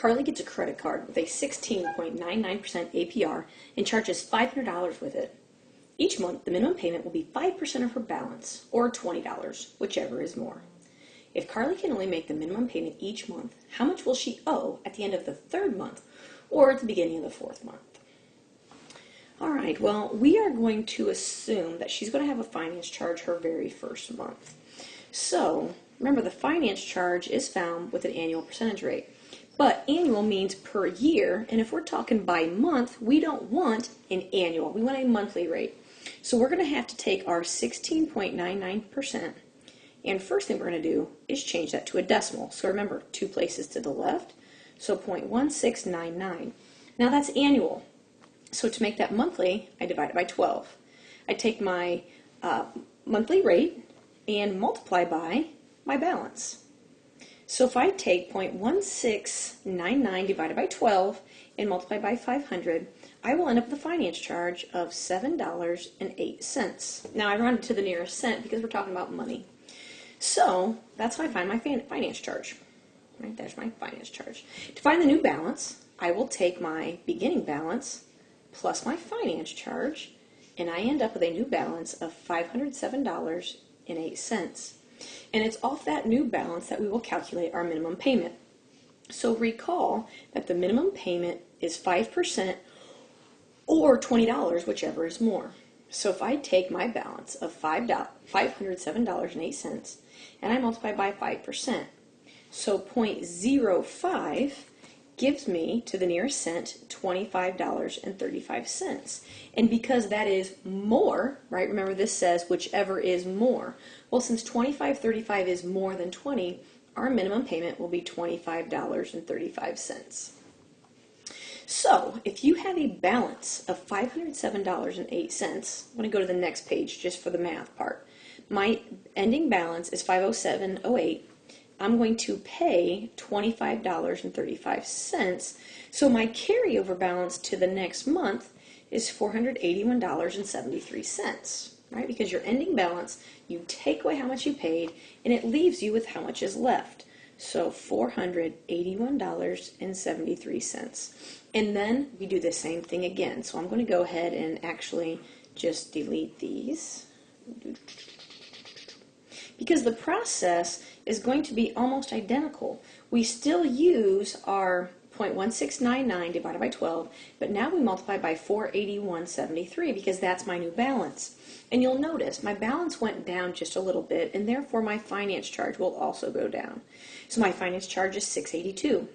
Carly gets a credit card with a 16.99% APR and charges $500 with it. Each month, the minimum payment will be 5% of her balance, or $20, whichever is more. If Carly can only make the minimum payment each month, how much will she owe at the end of the third month or at the beginning of the fourth month? All right, well, we are going to assume that she's going to have a finance charge her very first month. So, remember, the finance charge is found with an annual percentage rate. But annual means per year, and if we're talking by month, we don't want an annual. We want a monthly rate. So we're going to have to take our 16.99%, and first thing we're going to do is change that to a decimal. So remember, 2 places to the left, so 0.1699. Now that's annual. So to make that monthly, I divide it by 12. I take my monthly rate and multiply by my balance. So if I take 0.1699 divided by 12 and multiply by 500, I will end up with a finance charge of $7.08. Now I rounded to the nearest cent because we're talking about money. So that's how I find my finance charge. Right, there's my finance charge. To find the new balance, I will take my beginning balance plus my finance charge, and I end up with a new balance of $507.08. And it's off that new balance that we will calculate our minimum payment. So recall that the minimum payment is 5% or $20, whichever is more. So if I take my balance of $507.08 and I multiply by 5%, so 0.05 gives me, to the nearest cent, $25.35. And because that is more, right, remember this says whichever is more. Well, since $25.35 is more than 20, our minimum payment will be $25.35. So, if you have a balance of $507.08, I'm going to go to the next page just for the math part. My ending balance is $507.08. I'm going to pay $25.35. So my carryover balance to the next month is $481.73, right? Because your ending balance, you take away how much you paid, and it leaves you with how much is left. So $481.73. And then we do the same thing again. So I'm going to go ahead and actually just delete these, because the process is going to be almost identical. We still use our 0.1699 divided by 12, but now we multiply by 481.73 because that's my new balance. And you'll notice my balance went down just a little bit, and therefore my finance charge will also go down. So my finance charge is $682.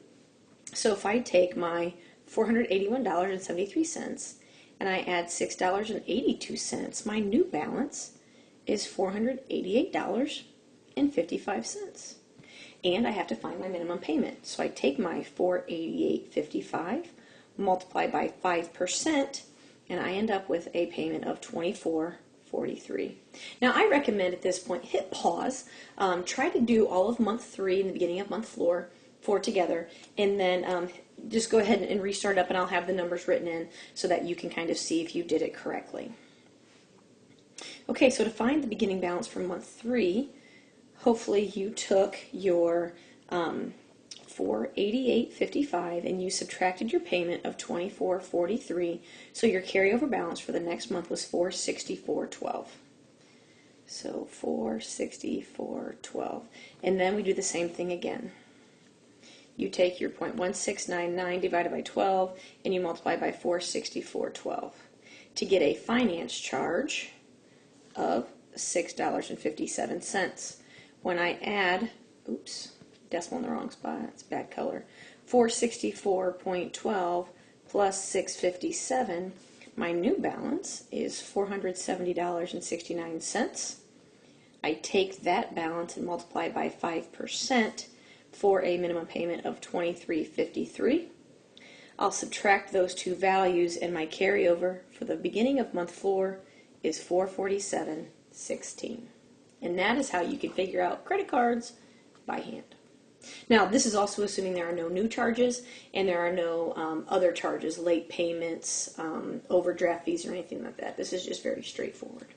So if I take my $481.73 and I add $6.82, my new balance is $488.55. And I have to find my minimum payment. So I take my $488.55, multiply by 5%, and I end up with a payment of $24.43. Now I recommend at this point hit pause, try to do all of month 3 in the beginning of month 4 together, and then just go ahead and restart up, and I'll have the numbers written in so that you can kind of see if you did it correctly. Okay, so to find the beginning balance for month 3, hopefully you took your $488.55 and you subtracted your payment of $24.43, so your carryover balance for the next month was $464.12. So $464.12. And then we do the same thing again. You take your 0.1699 divided by 12 and you multiply by 464.12 to get a finance charge of $6.57. When I add, oops, decimal in the wrong spot, it's bad color, 464.12 plus 657, my new balance is $470.69. I take that balance and multiply by 5% for a minimum payment of $23.53. I'll subtract those two values, and my carryover for the beginning of month 4 is $447.16. And that is how you can figure out credit cards by hand. Now, this is also assuming there are no new charges and there are no other charges, late payments, overdraft fees, or anything like that. This is just very straightforward.